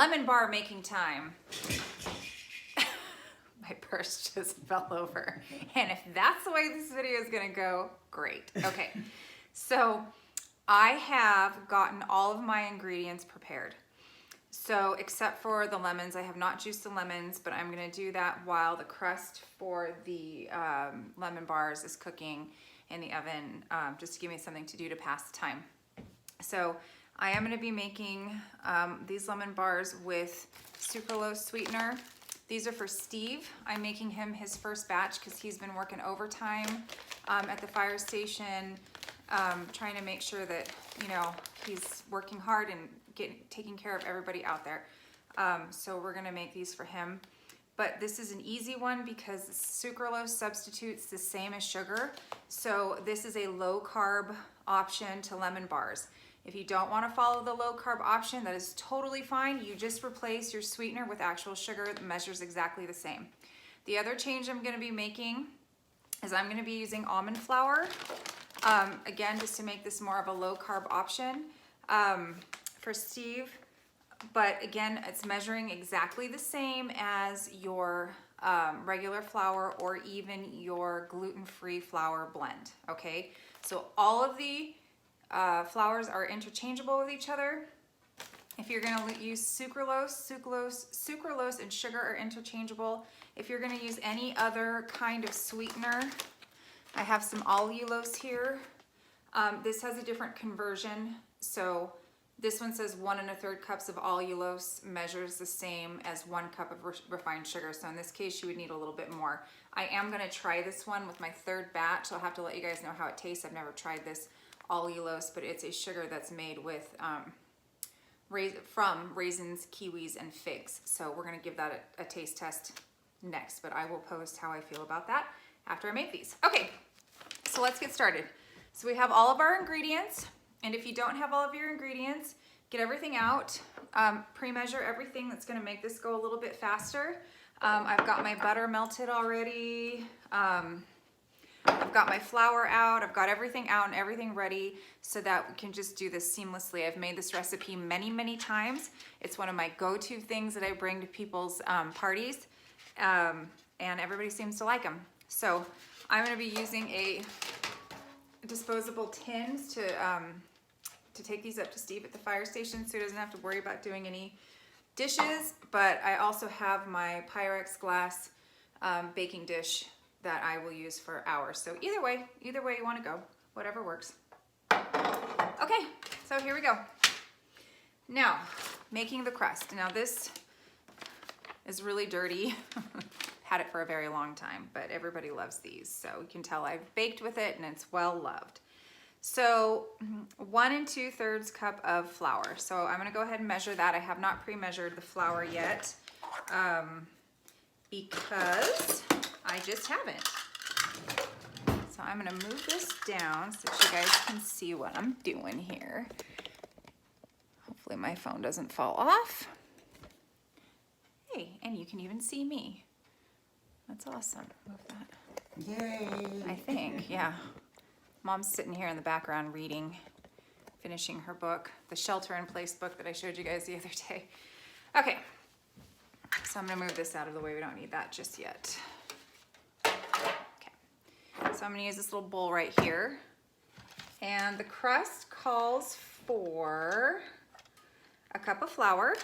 lemon bar making time. My purse just fell over. And if that's the way this video is gonna go, great. Okay, so I have gotten all of my ingredients prepared. So except for the lemons, I have not juiced the lemons, but I'm gonna do that while the crust for the lemon bars is cooking in the oven, just to give me something to do to pass the time. So I am gonna be making these lemon bars with sucralose sweetener. These are for Steve. I'm making him his first batch because he's been working overtime at the fire station, trying to make sure that, you know, he's working hard and taking care of everybody out there. So we're gonna make these for him. But this is an easy one because sucralose substitutes the same as sugar. So this is a low carb option to lemon bars. If you don't want to follow the low carb option, that is totally fine. You just replace your sweetener with actual sugar that measures exactly the same. The other change I'm going to be making is I'm going to be using almond flour. Again, just to make this more of a low carb option for Steve. But again, it's measuring exactly the same as your regular flour or even your gluten-free flour blend, okay? So all of the flours are interchangeable with each other. If you're gonna use sucralose and sugar are interchangeable. If you're gonna use any other kind of sweetener, I have some allulose here. This has a different conversion. So this one says 1 1/3 cups of allulose measures the same as 1 cup of refined sugar. So in this case, you would need a little bit more. I am gonna try this one with my third batch. I'll have to let you guys know how it tastes. I've never tried this allulose, but it's a sugar that's made with from raisins, kiwis, and figs. So we're gonna give that a taste test next, but I will post how I feel about that after I make these. Okay, so let's get started. So we have all of our ingredients, and if you don't have all of your ingredients, get everything out, pre-measure everything that's gonna make this go a little bit faster. I've got my butter melted already. I've got my flour out, I've got everything out and everything ready so that we can just do this seamlessly. I've made this recipe many, many times. It's one of my go-to things that I bring to people's parties, and everybody seems to like them. So I'm gonna be using a disposable tins to take these up to Steve at the fire station so he doesn't have to worry about doing any dishes, but I also have my Pyrex glass baking dish that I will use for hours. So either way you want to go, whatever works. Okay, so here we go. Now, making the crust. Now this is really dirty. Had it for a very long time, but everybody loves these. So you can tell I've baked with it and it's well loved. So 1 2/3 cup of flour. So I'm gonna go ahead and measure that. I have not pre-measured the flour yet because I just haven't. So I'm gonna move this down so that you guys can see what I'm doing here. Hopefully my phone doesn't fall off. Hey, and you can even see me. That's awesome. Move that. Yay! I think, yeah. Mom's sitting here in the background reading, finishing her book, the Shelter-in-Place book that I showed you guys the other day. Okay, so I'm gonna move this out of the way. We don't need that just yet. Okay, so I'm gonna use this little bowl right here. And the crust calls for a cup of flour.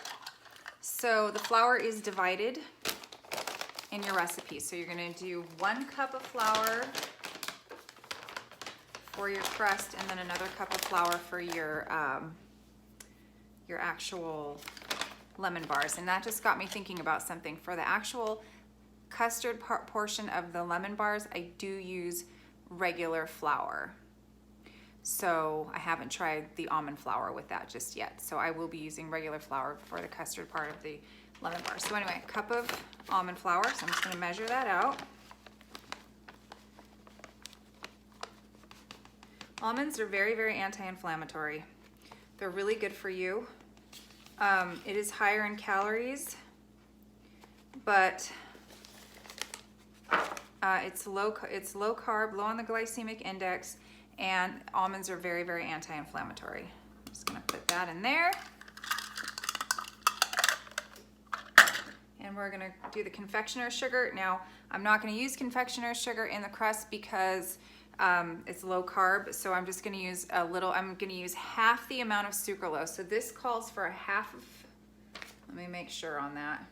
So the flour is divided in your recipe. So you're gonna do 1 cup of flour for your crust and then another cup of flour for your actual lemon bars. And that just got me thinking about something. For the actual custard portion of the lemon bars, I do use regular flour. So I haven't tried the almond flour with that just yet. So I will be using regular flour for the custard part of the lemon bars. So anyway, a cup of almond flour. So I'm just gonna measure that out. Almonds are very, very anti-inflammatory. They're really good for you. It is higher in calories, but it's low carb, low on the glycemic index, and almonds are very, very anti-inflammatory. I'm just gonna put that in there. we're gonna do the confectioner's sugar. Now, I'm not gonna use confectioner's sugar in the crust because it's low carb, so I'm just gonna use a little, I'm gonna use half the amount of sucralose. So this calls for a half of, let me make sure on that.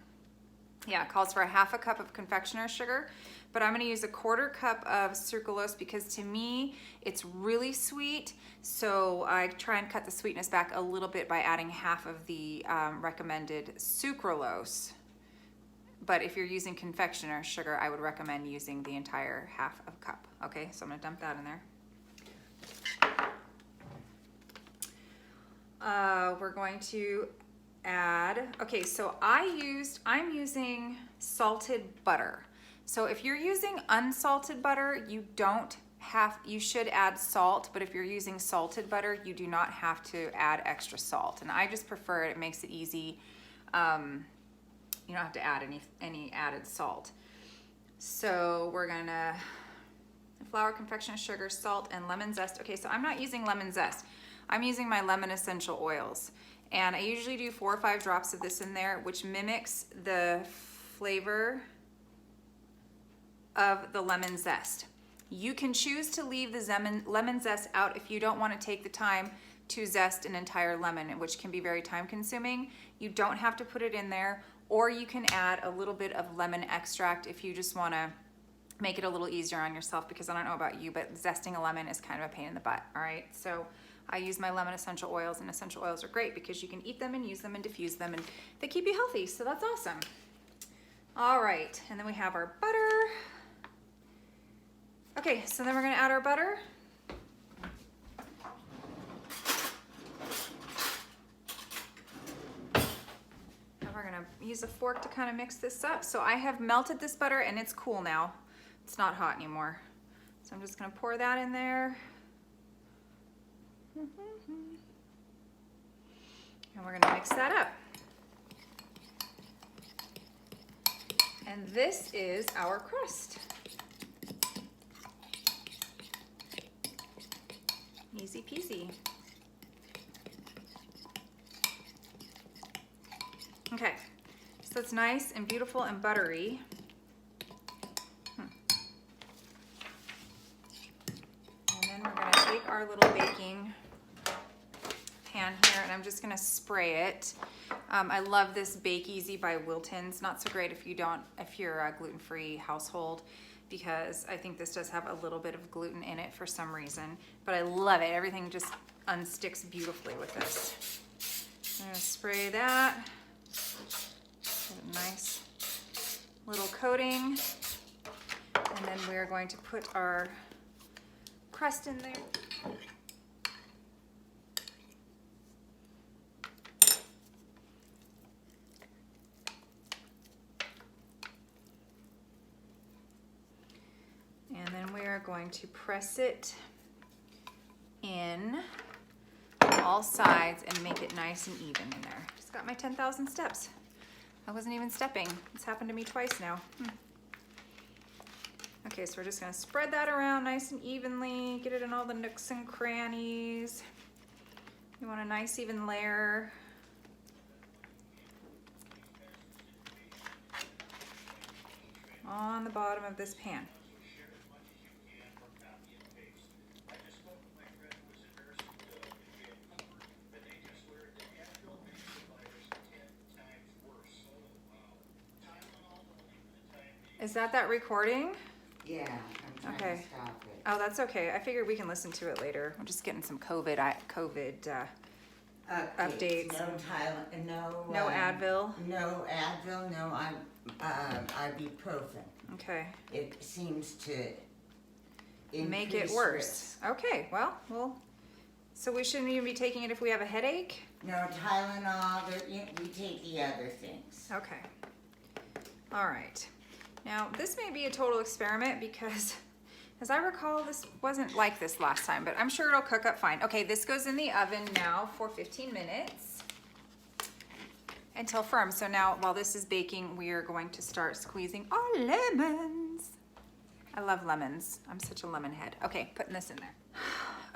Yeah, it calls for a half a cup of confectioner's sugar, but I'm gonna use a 1/4 cup of sucralose because to me, it's really sweet. So I try and cut the sweetness back a little bit by adding half of the recommended sucralose. But if you're using confectioner's sugar, I would recommend using the entire half of a cup. Okay, so I'm gonna dump that in there. We're going to add, okay, so I'm using salted butter. So if you're using unsalted butter, you should add salt, but if you're using salted butter, you do not have to add extra salt. And I just prefer it, it makes it easy. You don't have to add any added salt. So we're gonna, flour, confectioner's sugar, salt, and lemon zest. Okay, so I'm not using lemon zest. I'm using my lemon essential oils. And I usually do 4 or 5 drops of this in there, which mimics the flavor of the lemon zest. You can choose to leave the lemon zest out if you don't want to take the time to zest an entire lemon, which can be very time consuming. You don't have to put it in there, or you can add a little bit of lemon extract if you just want to make it a little easier on yourself, because I don't know about you, but zesting a lemon is kind of a pain in the butt, all right? So I use my lemon essential oils, and essential oils are great because you can eat them and use them and diffuse them, and they keep you healthy, so that's awesome. All right, and then we have our butter. Okay, so then we're gonna add our butter. And we're gonna use a fork to kind of mix this up. So I have melted this butter and it's cool now. It's not hot anymore. So I'm just gonna pour that in there. And we're gonna mix that up. And this is our crust. Easy peasy. Okay, so it's nice and beautiful and buttery. And then we're gonna take our little baking pan here and I'm just gonna spray it. I love this Bake Easy by Wilton's. Not so great if you're a gluten-free household, because I think this does have a little bit of gluten in it for some reason, but I love it. Everything just unsticks beautifully with this. I'm gonna spray that. Get a nice little coating. And then we're going to put our crust in there. And then we are going to press it in on all sides and make it nice and even in there. Just got my 10,000 steps. I wasn't even stepping. It's happened to me twice now. Okay, so we're just gonna spread that around nice and evenly, get it in all the nooks and crannies. You want a nice even layer. On the bottom of this pan. Is that recording? Yeah, I'm trying Okay. to stop it. Oh, that's okay. I figured we can listen to it later. I'm just getting some COVID updates. No Tylenol, No Advil. No Advil, no ibuprofen. Okay. It seems to Make it increase worse. risk. Okay, well, so we shouldn't even be taking it if we have a headache? No Tylenol, we take the other things. Okay. All right. Now, this may be a total experiment because, as I recall, this wasn't like this last time, but I'm sure it'll cook up fine. Okay, this goes in the oven now for 15 minutes until firm. So now, while this is baking, we are going to start squeezing our lemons. I love lemons. I'm such a lemon head. Okay, putting this in there.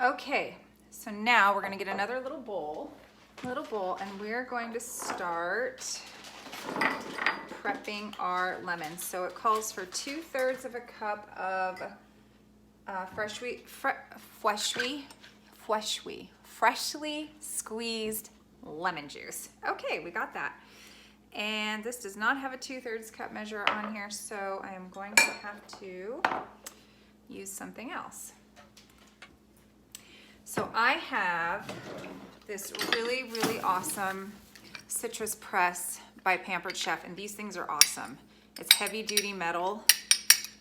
Okay, so now we're gonna get another little bowl, and we're going to start prepping our lemons. So it calls for 2/3 of a cup of freshly squeezed lemon juice. Okay, we got that. And this does not have a 2/3 cup measure on here, so I am going to have to use something else. So I have this really, really awesome citrus press by Pampered Chef, and these things are awesome. It's heavy duty metal,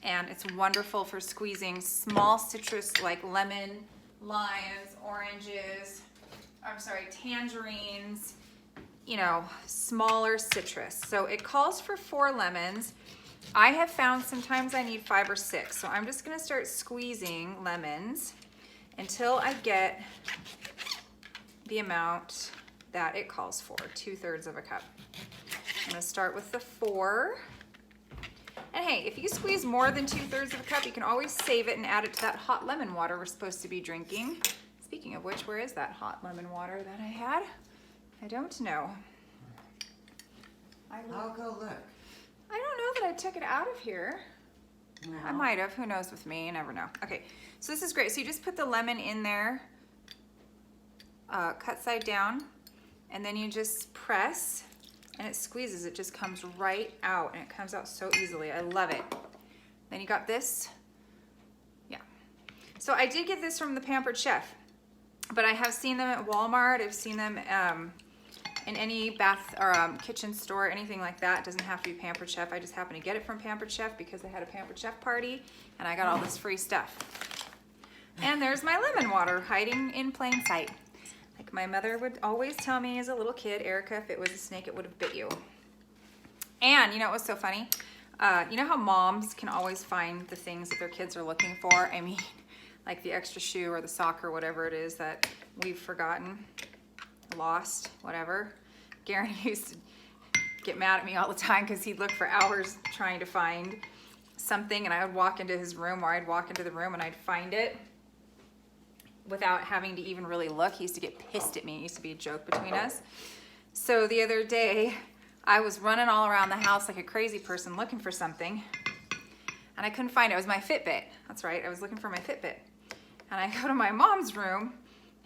and it's wonderful for squeezing small citrus like lemon, limes, oranges, tangerines, you know, smaller citrus. So it calls for 4 lemons. I have found sometimes I need 5 or 6. So I'm just gonna start squeezing lemons until I get the amount that it calls for, 2/3 of a cup. I'm gonna start with the 4. And hey, if you squeeze more than 2/3 of a cup, you can always save it and add it to that hot lemon water we're supposed to be drinking. Speaking of which, where is that hot lemon water that I had? I don't know. I'll go look. I don't know that I took it out of here. No. I might have, who knows with me, you never know. Okay, so this is great. So you just put the lemon in there, cut side down, and then you just press, and it squeezes. It just comes right out, and it comes out so easily. I love it. Then you got this. Yeah. So I did get this from the Pampered Chef, but I have seen them at Walmart. I've seen them in any bath or kitchen store, anything like that. It doesn't have to be Pampered Chef. I just happened to get it from Pampered Chef because they had a Pampered Chef party, and I got all this free stuff. And there's my lemon water hiding in plain sight. Like my mother would always tell me as a little kid, Erica, if it was a snake, it would have bit you. And you know what was so funny? You know how moms can always find the things that their kids are looking for? I mean, like the extra shoe or the sock or whatever it is that we've forgotten, lost, whatever. Garen used to get mad at me all the time because he'd look for hours trying to find something, and I would walk into his room, or I'd walk into the room and I'd find it without having to even really look. He used to get pissed at me. It used to be a joke between us. So the other day, I was running all around the house like a crazy person looking for something, and I couldn't find it. It was my Fitbit. That's right, I was looking for my Fitbit. And I go to my mom's room,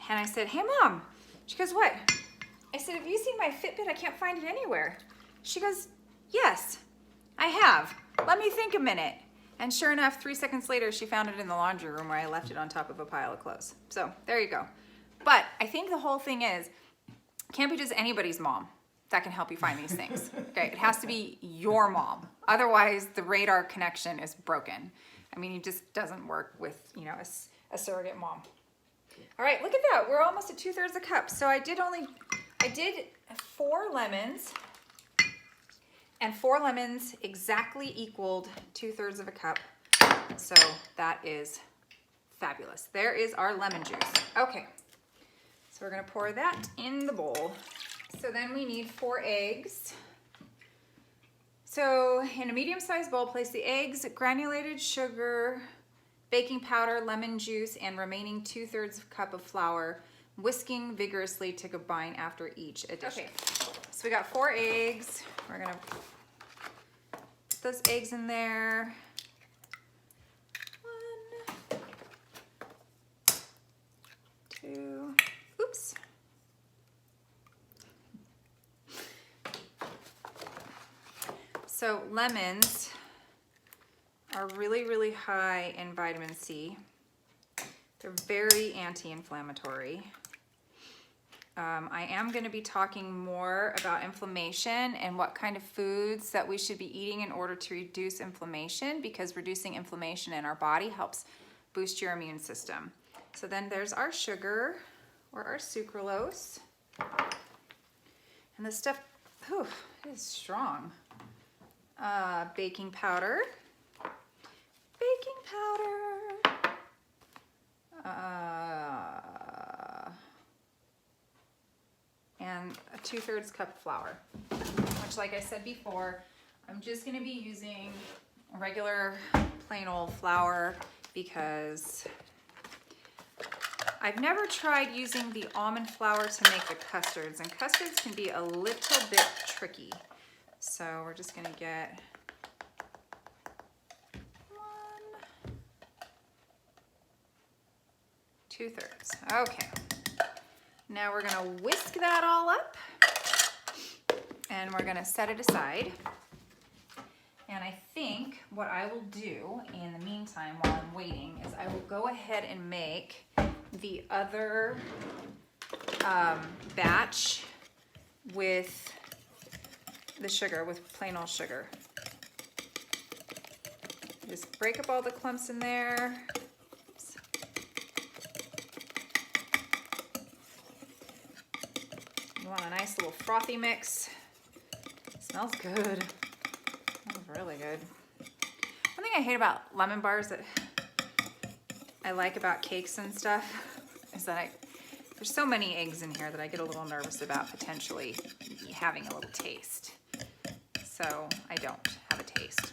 and I said, "Hey, Mom." She goes, "What?" I said, "Have you seen my Fitbit? I can't find it anywhere." She goes, "Yes, I have. Let me think a minute." And sure enough, 3 seconds later, she found it in the laundry room where I left it on top of a pile of clothes. So there you go. But I think the whole thing is, can't be just anybody's mom that can help you find these things. Okay, it has to be your mom. Otherwise, the radar connection is broken. I mean, it just doesn't work with, you know, a surrogate mom. All right, look at that. We're almost at 2/3 a cup. So I did 4 lemons. And 4 lemons exactly equaled 2/3 of a cup. So that is fabulous. There is our lemon juice. Okay, so we're gonna pour that in the bowl. So then we need 4 eggs. So in a medium-sized bowl, place the eggs, granulated sugar, baking powder, lemon juice, and remaining 2/3 cup of flour, whisking vigorously to combine after each addition. Okay, so we got 4 eggs. We're gonna put those eggs in there. 1, 2, oops. So lemons are really, really high in vitamin C. They're very anti-inflammatory. I am going to be talking more about inflammation and what kind of foods that we should be eating in order to reduce inflammation, because reducing inflammation in our body helps boost your immune system. So then there's our sugar, or our sucralose. And this stuff, whew, it is strong. Baking powder. Baking powder. And a 2/3 cup of flour, which, like I said before, I'm just going to be using regular plain old flour because I've never tried using the almond flour to make the custards, and custards can be a little bit tricky. So we're just gonna get 2/3. Okay. Now we're gonna whisk that all up and we're gonna set it aside. And I think what I will do in the meantime while I'm waiting is I will go ahead and make the other batch with the sugar, with plain old sugar. Just break up all the clumps in there. Oops. You want a nice little frothy mix. Smells good. Smells really good. One thing I hate about lemon bars that I like about cakes and stuff is that there's so many eggs in here that I get a little nervous about potentially having a little taste. So I don't have a taste.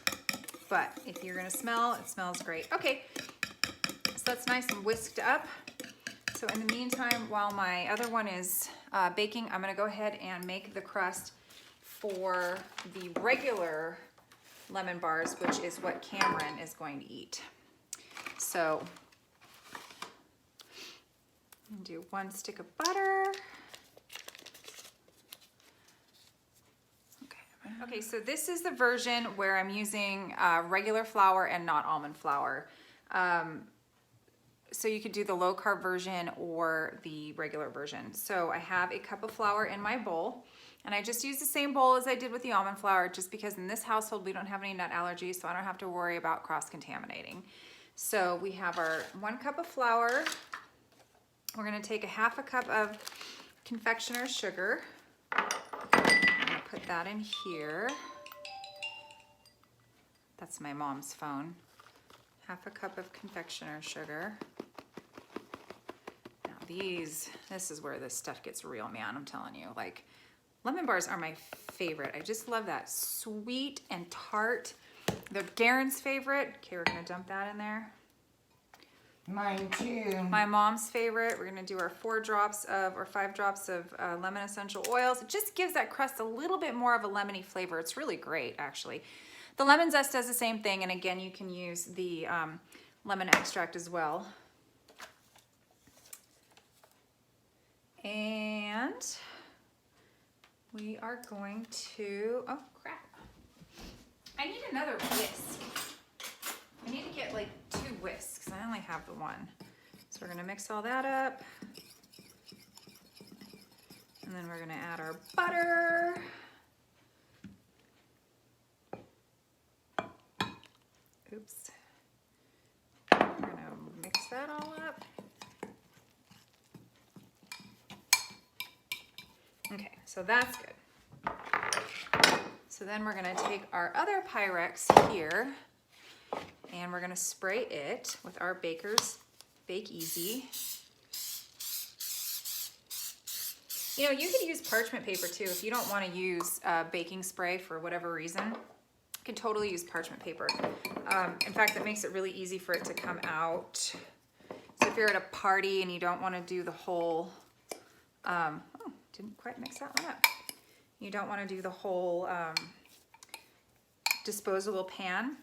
But if you're gonna smell, it smells great. Okay, so that's nice and whisked up. So in the meantime, while my other one is baking, I'm gonna go ahead and make the crust for the regular lemon bars, which is what Cameron is going to eat. So I'm gonna do 1 stick of butter. Okay, so this is the version where I'm using regular flour and not almond flour. So you could do the low carb version or the regular version. So I have a cup of flour in my bowl, and I just use the same bowl as I did with the almond flour, just because in this household we don't have any nut allergies, so I don't have to worry about cross-contaminating. So we have our 1 cup of flour. We're gonna take a 1/2 cup of confectioner's sugar. Put that in here. That's my mom's phone. 1/2 cup of confectioner's sugar. Now this is where this stuff gets real, man, I'm telling you. Like, lemon bars are my favorite. I just love that sweet and tart. They're Garen's favorite. Okay, we're gonna dump that in there. Mine too. My mom's favorite. We're gonna do our 5 drops of lemon essential oils. It just gives that crust a little bit more of a lemony flavor. It's really great, actually. The lemon zest does the same thing, and again, you can use the lemon extract as well. And we are going to, oh crap. I need another whisk. I need to get like 2 whisks. I only have the 1. So we're gonna mix all that up. And then we're gonna add our butter. Oops. We're gonna mix that all up. Okay, so that's good. So then we're gonna take our other Pyrex here, and we're gonna spray it with our Baker's Bake Easy. You know, you could use parchment paper too. If you don't wanna use baking spray for whatever reason, you can totally use parchment paper. In fact, that makes it really easy for it to come out. So if you're at a party and you don't wanna do the whole, oh, didn't quite mix that one up. You don't wanna do the whole disposable pan.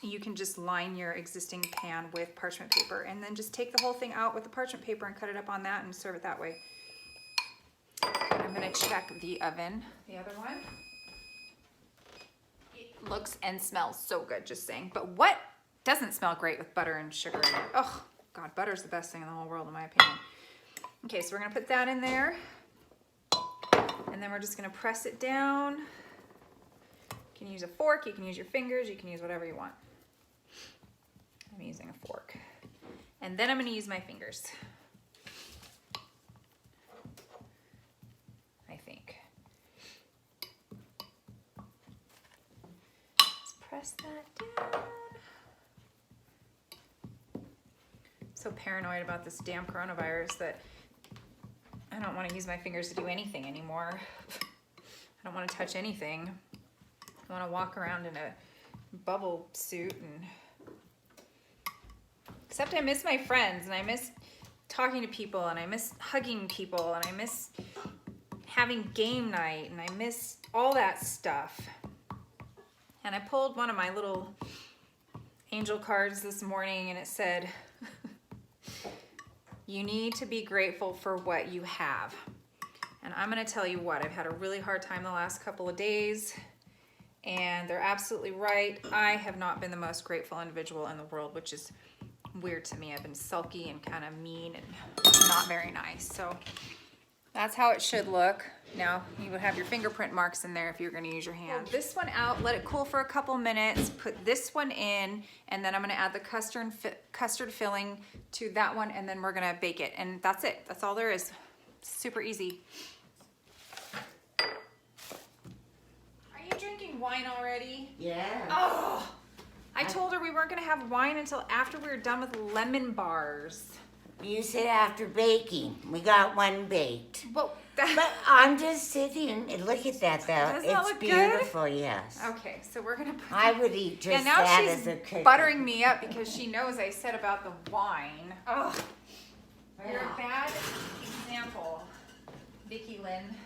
You can just line your existing pan with parchment paper and then just take the whole thing out with the parchment paper and cut it up on that and serve it that way. I'm gonna check the oven, the other one. It looks and smells so good, just saying. But what doesn't smell great with butter and sugar in it? Oh, God, butter's the best thing in the whole world, in my opinion. Okay, so we're gonna put that in there. And then we're just gonna press it down. You can use a fork, you can use your fingers, you can use whatever you want. I'm using a fork. And then I'm gonna use my fingers. I think. Let's press that down. I'm so paranoid about this damn coronavirus that I don't want to use my fingers to do anything anymore. I don't want to touch anything. I want to walk around in a bubble suit and... Except I miss my friends, and I miss talking to people, and I miss hugging people, and I miss having game night, and I miss all that stuff. And I pulled one of my little angel cards this morning and it said, you need to be grateful for what you have. And I'm gonna tell you what, I've had a really hard time the last couple of days and they're absolutely right. I have not been the most grateful individual in the world, which is weird to me. I've been sulky and kind of mean and not very nice. So that's how it should look. Now you would have your fingerprint marks in there if you're gonna use your hand. Pull this one out, let it cool for a couple minutes, put this one in, and then I'm gonna add the custard filling to that one, and then we're gonna bake it. And that's it, that's all there is. Super easy. Are you drinking wine already? Yeah. Oh, I told her we weren't gonna have wine until after we were done with lemon bars. You said after baking. We got one baked. Well, But I'm just sitting and look at that though. Does that It's look beautiful, good? yes. Okay, so we're gonna put I would eat just and now that she's as a cookie. buttering me up because she knows I said about the wine. Oh, you're a bad example, Vicki Lynn.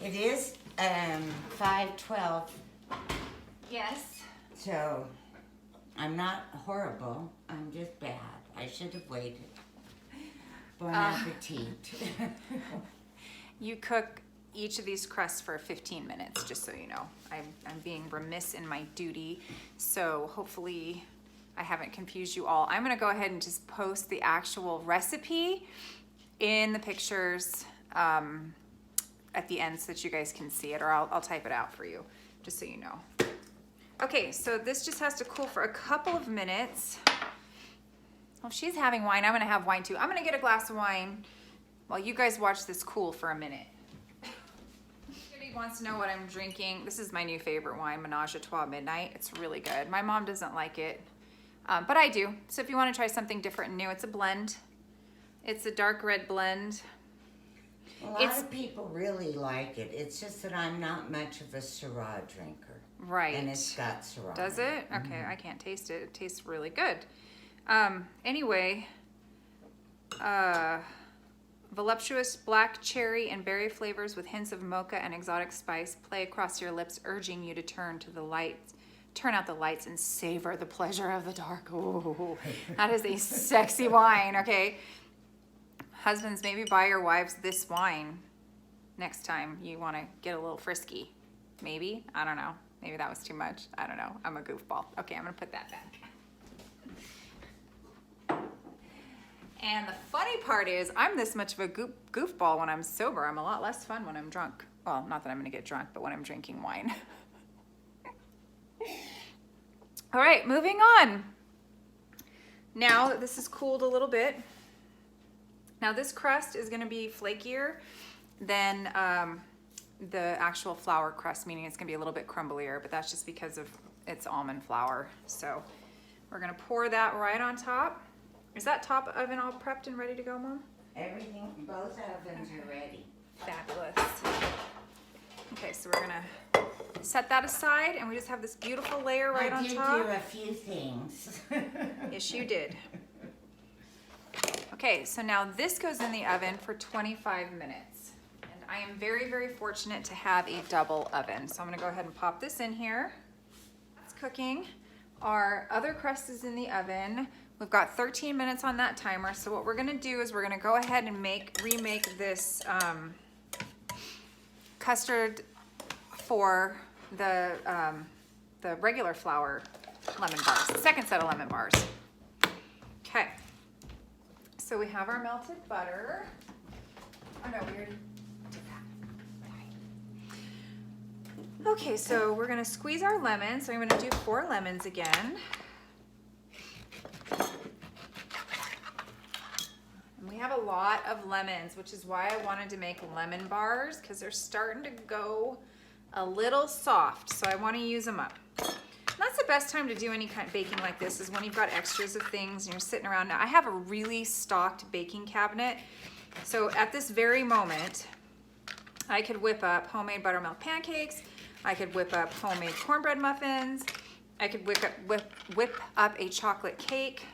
It is 5:12, Yes. so I'm not horrible. I'm just bad. I should have waited. Bon appetit. You cook each of these crusts for 15 minutes, just so you know. I'm being remiss in my duty, so hopefully I haven't confused you all. I'm gonna go ahead and just post the actual recipe in the pictures at the end so that you guys can see it, or I'll type it out for you, just so you know. Okay, so this just has to cool for a couple of minutes. Well, if she's having wine, I'm gonna have wine too. I'm gonna get a glass of wine while you guys watch this cool for a minute. Judy wants to know what I'm drinking. This is my new favorite wine, Menage a Trois Midnight. It's really good. My mom doesn't like it, but I do. So if you wanna try something different and new, it's a blend. It's a dark red blend. A lot of people really like it. It's just that I'm not much of a Syrah drinker. Right. And it's got Syrah. Does in it? Okay, I can't taste it. It tastes really good. Anyway, voluptuous black cherry and berry flavors with hints of mocha and exotic spice play across your lips, urging you to turn out the lights and savor the pleasure of the dark. Ooh, that is a sexy wine, okay? Husbands, maybe buy your wives this wine next time you want to get a little frisky. Maybe, I don't know. Maybe that was too much. I don't know. I'm a goofball. Okay, I'm gonna put that back. And the funny part is I'm this much of a goofball when I'm sober. I'm a lot less fun when I'm drunk. Well, not that I'm gonna get drunk, but when I'm drinking wine. All right, moving on. Now that this has cooled a little bit, now this crust is gonna be flakier than the actual flour crust, meaning it's gonna be a little bit crumblier, but that's just because of its almond flour. So we're gonna pour that right on top. Is that top oven all prepped and ready to go, Mom? Everything, both ovens are ready. Fabulous. Okay, so we're gonna set that aside and we just have this beautiful layer right on top. I did do a few things. Yes, you did. Okay, so now this goes in the oven for 25 minutes. And I am very, very fortunate to have a double oven. So I'm gonna go ahead and pop this in here. That's cooking. Our other crust is in the oven. We've got 13 minutes on that timer. So what we're gonna do is we're gonna go ahead and remake this custard for the regular flour lemon bars, the second set of lemon bars. Okay. So we have our melted butter. Oh no, we already did that. Okay, so we're gonna squeeze our lemon. So I'm gonna do 4 lemons again. And we have a lot of lemons, which is why I wanted to make lemon bars, because they're starting to go a little soft. So I wanna use them up. And that's the best time to do any kind of baking like this, is when you've got extras of things and you're sitting around. Now I have a really stocked baking cabinet. So at this very moment, I could whip up homemade buttermilk pancakes. I could whip up homemade cornbread muffins. I could whip up a chocolate cake.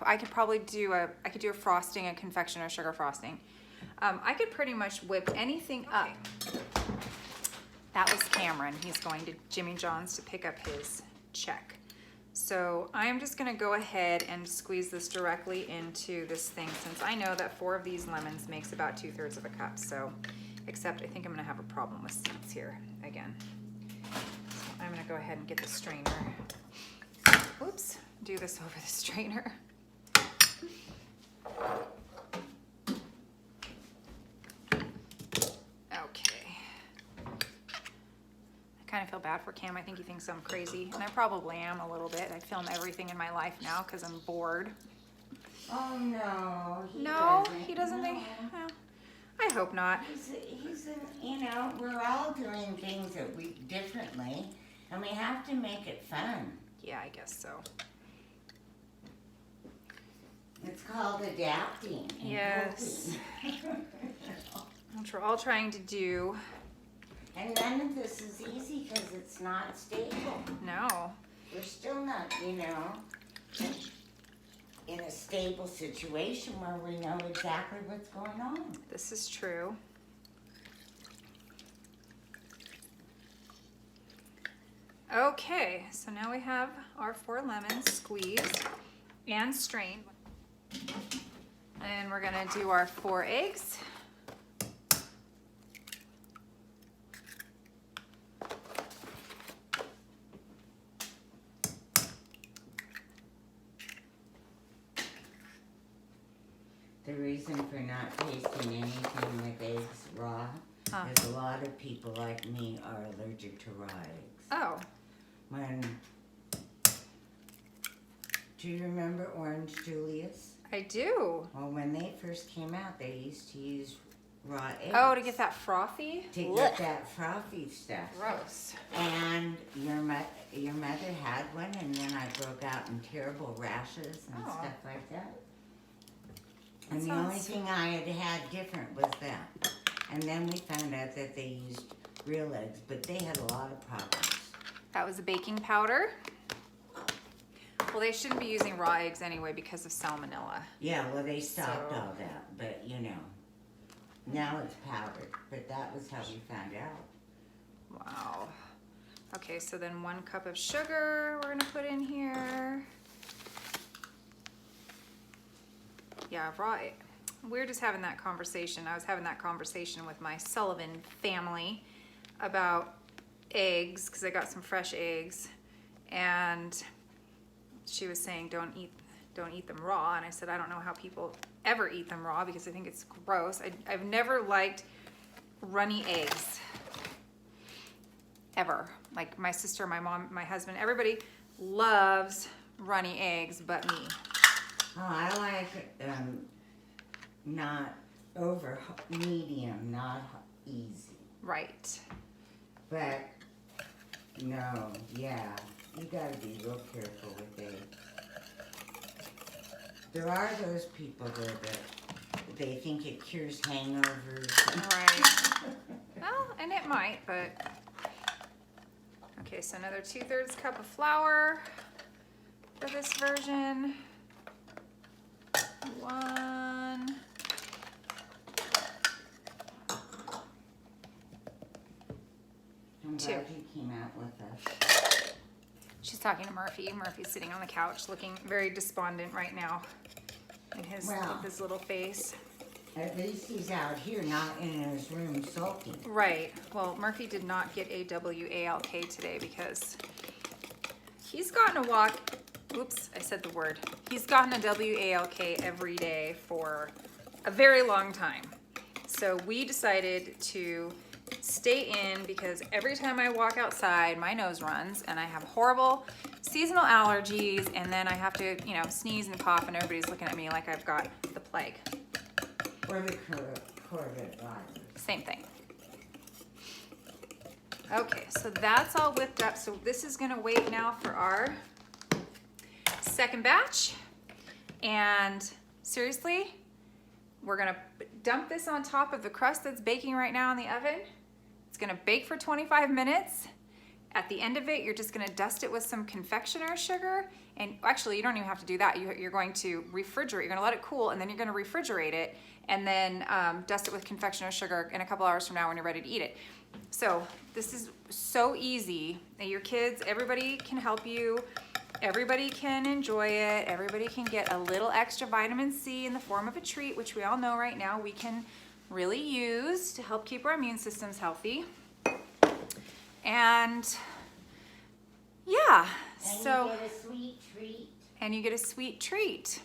I could probably do a frosting, a confection or sugar frosting. I could pretty much whip anything up. That was Cameron. He's going to Jimmy John's to pick up his check. So I'm just gonna go ahead and squeeze this directly into this thing, since I know that 4 of these lemons makes about 2/3 of a cup. So, except I think I'm gonna have a problem with seeds here again. So I'm gonna go ahead and get the strainer. Oops, do this over the strainer. Kind of feel bad for Cam. I think he thinks I'm crazy, and I probably am a little bit. I film everything in my life now because I'm bored. Oh no, he doesn't think. Well, I hope not. You know, we're all doing things that we differently, and we have to make it fun. Yeah, I guess so. It's called adapting. And yes. Which we're all trying to do. And none of this is easy because it's not stable. No. We're still not, you know, in a stable situation where we know exactly what's going on. This is true. Okay, so now we have our 4 lemons squeezed and strained. And we're gonna do our 4 eggs. The reason for not tasting anything with eggs raw is a lot of people like me are allergic to raw eggs. Oh. Do you remember Orange Julius? I do. Well, when they first came out, they used to use raw eggs. Oh, to get that frothy? To get that frothy stuff. Gross. And your mother had one, and then I broke out in terrible rashes and stuff like that. And the only thing I had different was that. And then we found out that they used real eggs, but they had a lot of problems. That was a baking powder. Well, they shouldn't be using raw eggs anyway because of salmonella. Yeah, well, they stopped all that, but you know, now it's powdered. But that was how we found out. Wow. Okay, so then 1 cup of sugar we're gonna put in here. Yeah, right. We're just having that conversation. I was having that conversation with my Sullivan family about eggs, because I got some fresh eggs, and she was saying don't eat them raw, and I said I don't know how people ever eat them raw because I think it's gross. I've never liked runny eggs ever. Like my sister, my mom, my husband, everybody loves runny eggs but me. Oh, I like not over medium, not easy. Right. But no, yeah, you gotta be real careful with eggs. There are those people though that they think it cures hangovers. Right. Well, and it might, but okay. So another 2/3 cup of flour for this version. 1. I'm 2. glad you came out with us. She's talking to Murphy. Murphy's sitting on the couch looking very despondent right now in his, with his little face. At least he's out here, not in his room sulking. Right. Well, Murphy did not get a WALK today because he's gotten a walk. Oops, I said the word. He's gotten a WALK every day for a very long time. So we decided to stay in because every time I walk outside, my nose runs and I have horrible seasonal allergies, and then I have to, you know, sneeze and cough and everybody's looking at me like I've got the plague. Or the Corvette virus. Same thing. Okay, so that's all whipped up. So this is gonna wait now for our second batch. And seriously, we're gonna dump this on top of the crust that's baking right now in the oven. It's gonna bake for 25 minutes. At the end of it, you're just gonna dust it with some confectioner's sugar. And actually, you don't even have to do that. You're going to refrigerate. You're gonna let it cool, and then you're gonna refrigerate it, and then dust it with confectioner's sugar in a couple hours from now when you're ready to eat it. So this is so easy. Your kids, everybody can help you. Everybody can enjoy it. Everybody can get a little extra vitamin C in the form of a treat, which we all know right now we can really use to help keep our immune systems healthy. And yeah, so. You get a sweet treat. And you get a sweet treat.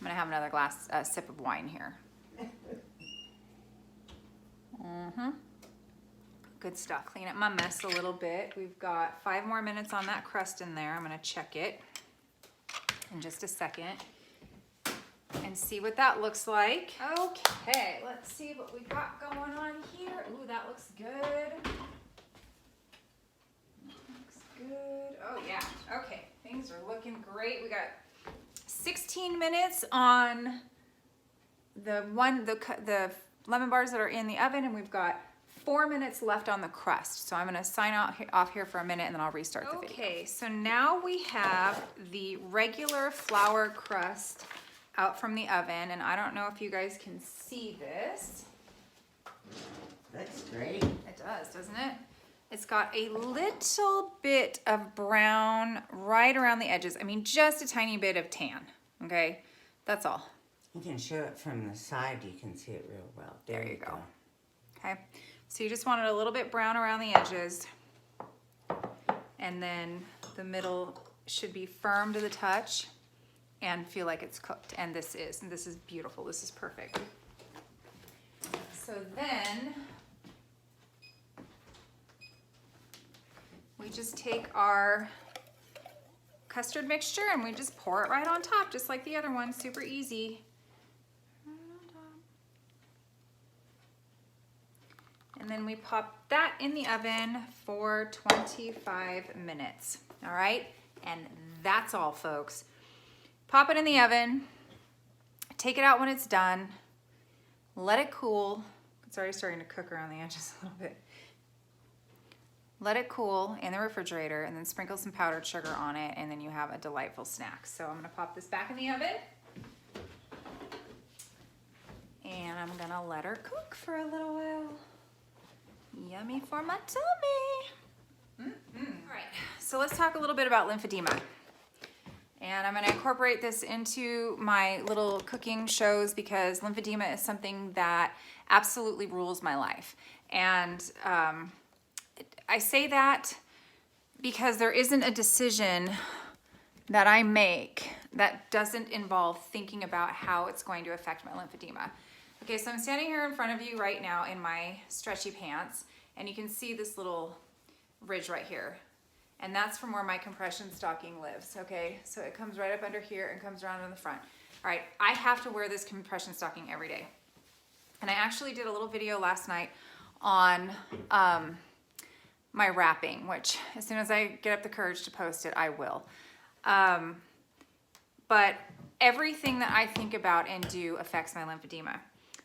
I'm gonna have another sip of wine here. Good stuff. Clean up my mess a little bit. We've got 5 more minutes on that crust in there. I'm gonna check it in just a second and see what that looks like. Okay, let's see what we got going on here. Ooh, that looks good. Looks good. Oh yeah, okay. Things are looking great. We got 16 minutes on the lemon bars that are in the oven, and we've got 4 minutes left on the crust. So I'm gonna sign off here for a minute and then I'll restart the video. Okay, so now we have the regular flour crust out from the oven, and I don't know if you guys can see this. Looks great. It does, doesn't it? It's got a little bit of brown right around the edges. I mean, just a tiny bit of tan, okay? That's all. You can show it from the side. You can see it real well. There you go. Okay, so you just want it a little bit brown around the edges, and then the middle should be firm to the touch and feel like it's cooked. And this is beautiful. This is perfect. So then we just take our custard mixture and we just pour it right on top, just like the other one. Super easy. And then we pop that in the oven for 25 minutes. All right, and that's all, folks. Pop it in the oven, take it out when it's done, let it cool. It's already starting to cook around the edges a little bit. Let it cool in the refrigerator, and then sprinkle some powdered sugar on it, and then you have a delightful snack. So I'm gonna pop this back in the oven, and I'm gonna let her cook for a little while. Yummy for my tummy. All right, so let's talk a little bit about lymphedema. And I'm gonna incorporate this into my little cooking shows because lymphedema is something that absolutely rules my life. And I say that because there isn't a decision that I make that doesn't involve thinking about how it's going to affect my lymphedema. Okay, so I'm standing here in front of you right now in my stretchy pants, and you can see this little ridge right here. And that's from where my compression stocking lives, okay? So it comes right up under here and comes around in the front. All right, I have to wear this compression stocking every day. And I actually did a little video last night on my wrapping, which as soon as I get up the courage to post it, I will. But everything that I think about and do affects my lymphedema.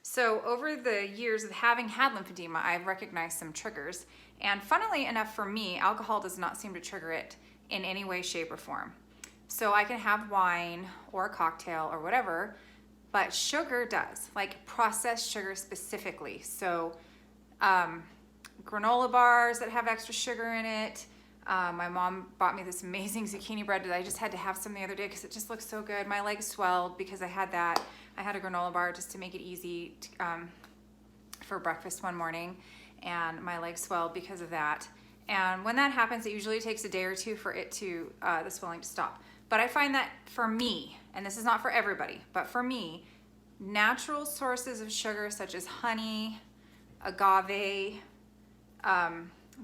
So over the years of having had lymphedema, I've recognized some triggers. And funnily enough for me, alcohol does not seem to trigger it in any way, shape, or form. So I can have wine or a cocktail or whatever, but sugar does, like processed sugar specifically. So granola bars that have extra sugar in it. My mom bought me this amazing zucchini bread that I just had to have some the other day because it just looks so good. My legs swelled because I had that. I had a granola bar just to make it easy for breakfast one morning, and my legs swelled because of that. And when that happens, it usually takes a day or two for it to the swelling to stop. But I find that for me, and this is not for everybody, but for me, natural sources of sugar such as honey, agave,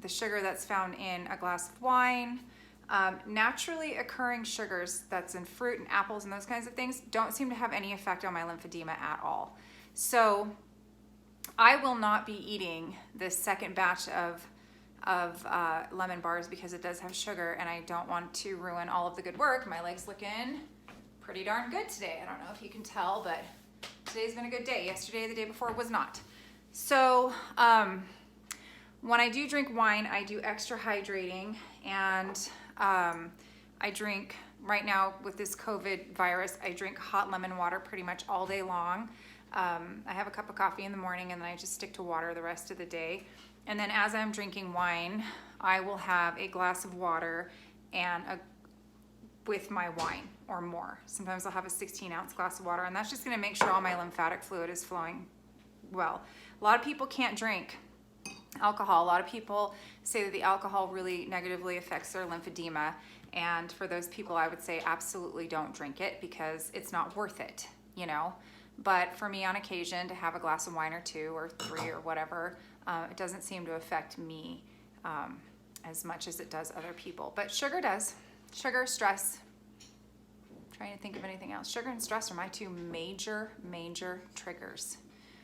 the sugar that's found in a glass of wine, naturally occurring sugars that's in fruit and apples and those kinds of things don't seem to have any effect on my lymphedema at all. So I will not be eating this second batch of lemon bars because it does have sugar, and I don't want to ruin all of the good work. My leg's looking pretty darn good today. I don't know if you can tell, but today's been a good day. Yesterday, the day before, was not. So when I do drink wine, I do extra hydrating, and I drink, right now with this COVID virus, I drink hot lemon water pretty much all day long. I have a cup of coffee in the morning, and then I just stick to water the rest of the day. And then as I'm drinking wine, I will have a glass of water and with my wine or more. Sometimes I'll have a 16-ounce glass of water, and that's just gonna make sure all my lymphatic fluid is flowing well. A lot of people can't drink alcohol. A lot of people say that the alcohol really negatively affects their lymphedema. And for those people, I would say absolutely don't drink it because it's not worth it, you know? But for me, on occasion, to have a glass of wine or 2 or 3 or whatever, it doesn't seem to affect me as much as it does other people. But sugar does. Sugar, stress. I'm trying to think of anything else. Sugar and stress are my 2 major triggers,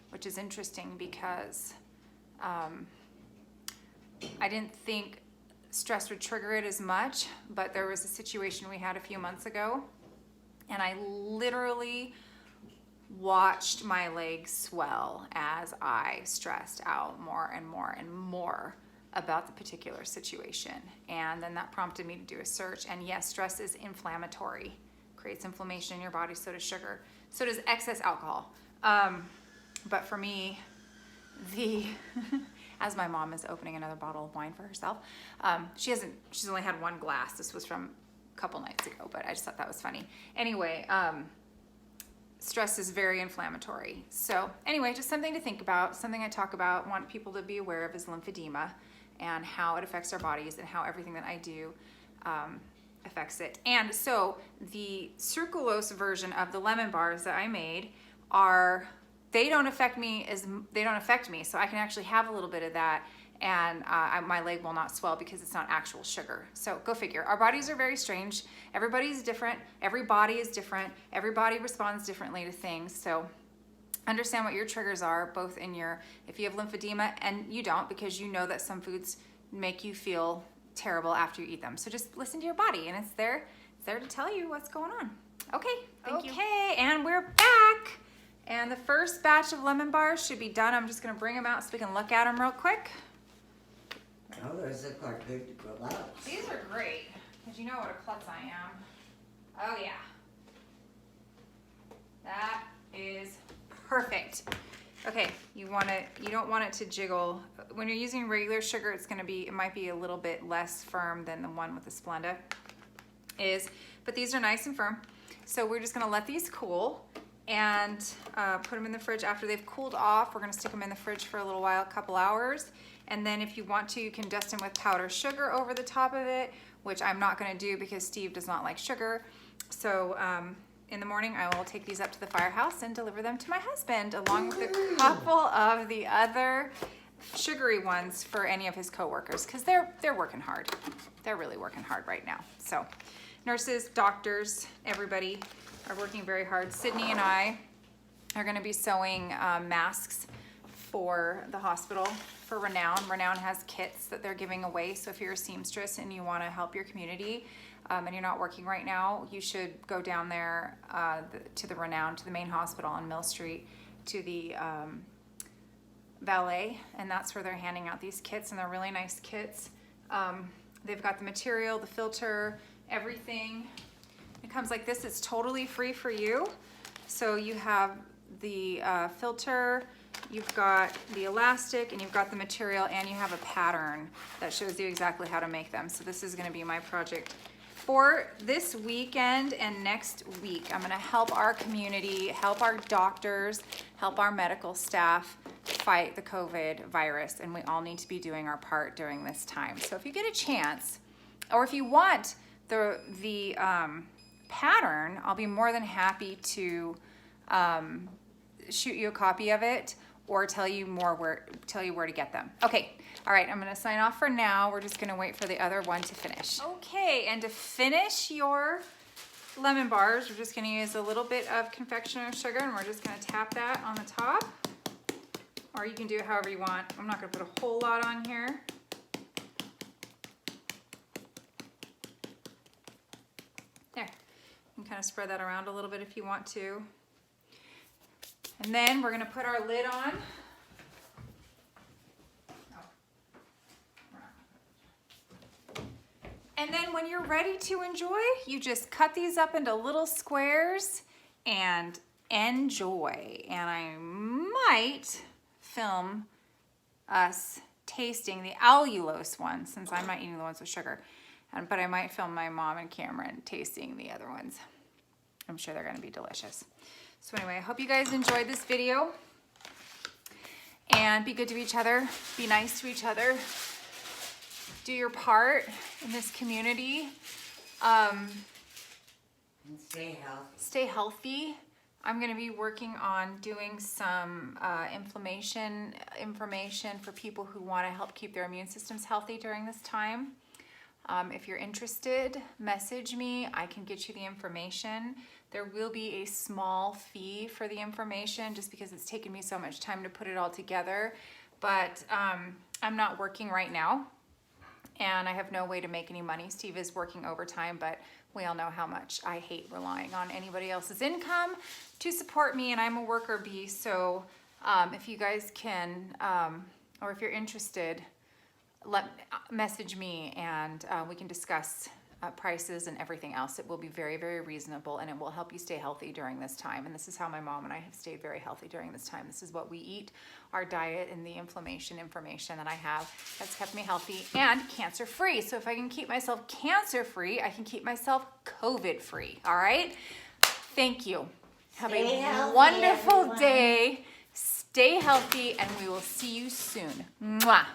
which is interesting because I didn't think stress would trigger it as much, but there was a situation we had a few months ago, and I literally watched my legs swell as I stressed out more and more and more about the particular situation. And then that prompted me to do a search. And yes, stress is inflammatory, creates inflammation in your body. So does sugar, so does excess alcohol. But for me, as my mom is opening another bottle of wine for herself, she's only had 1 glass. This was from a couple nights ago, but I just thought that was funny. Anyway, stress is very inflammatory. So anyway, just something to think about, something I talk about, want people to be aware of is lymphedema and how it affects our bodies and how everything that I do affects it. And so the sucralose version of the lemon bars that I made they don't affect me, so I can actually have a little bit of that, and my leg will not swell because it's not actual sugar. So go figure. Our bodies are very strange. Everybody's different. Every body is different. Everybody responds differently to things. So understand what your triggers are, both in if you have lymphedema, and you don't, because you know that some foods make you feel terrible after you eat them. So just listen to your body, and it's there to tell you what's going on. Okay, thank you. Okay, and we're back. And the first batch of lemon bars should be done. I'm just gonna bring them out so we can look at them real quick. Oh, those look like good to go out. These are great, because you know what a klutz I am. Oh yeah. That is perfect. Okay, you don't want it to jiggle. When you're using regular sugar, it might be a little bit less firm than the one with the Splenda but these are nice and firm. So we're just gonna let these cool and put them in the fridge. After they've cooled off, we're gonna stick them in the fridge for a little while, a couple hours. And then if you want to, you can dust them with powdered sugar over the top of it, which I'm not gonna do because Steve does not like sugar. So in the morning, I will take these up to the firehouse and deliver them to my husband, along with a couple of the other sugary ones for any of his coworkers, because they're working hard. They're really working hard right now. So nurses, doctors, everybody are working very hard. Sydney and I are gonna be sewing masks for the hospital for Renown. Renown has kits that they're giving away. So if you're a seamstress and you wanna help your community and you're not working right now, you should go down there to the Renown, to the main hospital on Mill Street, to the valet, and that's where they're handing out these kits, and they're really nice kits. They've got the material, the filter, everything. It comes like this. It's totally free for you. So you have the filter, you've got the elastic, and you've got the material, and you have a pattern that shows you exactly how to make them. So this is gonna be my project for this weekend and next week. I'm gonna help our community, help our doctors, help our medical staff fight the COVID virus, and we all need to be doing our part during this time. So if you get a chance, or if you want the pattern, I'll be more than happy to shoot you a copy of it or tell you where to get them. Okay, all right, I'm gonna sign off for now. We're just gonna wait for the other one to finish. Okay, and to finish your lemon bars, we're just gonna use a little bit of confectioner sugar, and we're just gonna tap that on the top. Or you can do it however you want. I'm not gonna put a whole lot on here. There, you can kind of spread that around a little bit if you want to. And then we're gonna put our lid on. And then when you're ready to enjoy, you just cut these up into little squares and enjoy. And I might film us tasting the allulose ones, since I'm not eating the ones with sugar. But I might film my mom and Cameron tasting the other ones. I'm sure they're gonna be delicious. So anyway, I hope you guys enjoyed this video. And be good to each other. Be nice to each other. Do your part in this community. And stay healthy. Stay healthy. I'm going to be working on doing some information for people who want to help keep their immune systems healthy during this time. If you're interested, message me. I can get you the information. There will be a small fee for the information just because it's taken me so much time to put it all together. But I'm not working right now, and I have no way to make any money. Steve is working overtime, but we all know how much I hate relying on anybody else's income to support me, and I'm a worker bee. So if you guys can, or if you're interested, message me, and we can discuss prices and everything else. It will be very, very reasonable, and it will help you stay healthy during this time. And this is how my mom and I have stayed very healthy during this time. This is what we eat, our diet, and the information that I have that's kept me healthy and cancer-free. So if I can keep myself cancer-free, I can keep myself COVID-free. All right? Thank you. Have Stay a healthy, wonderful everyone. day. Stay healthy, and we will see you soon. Mwah.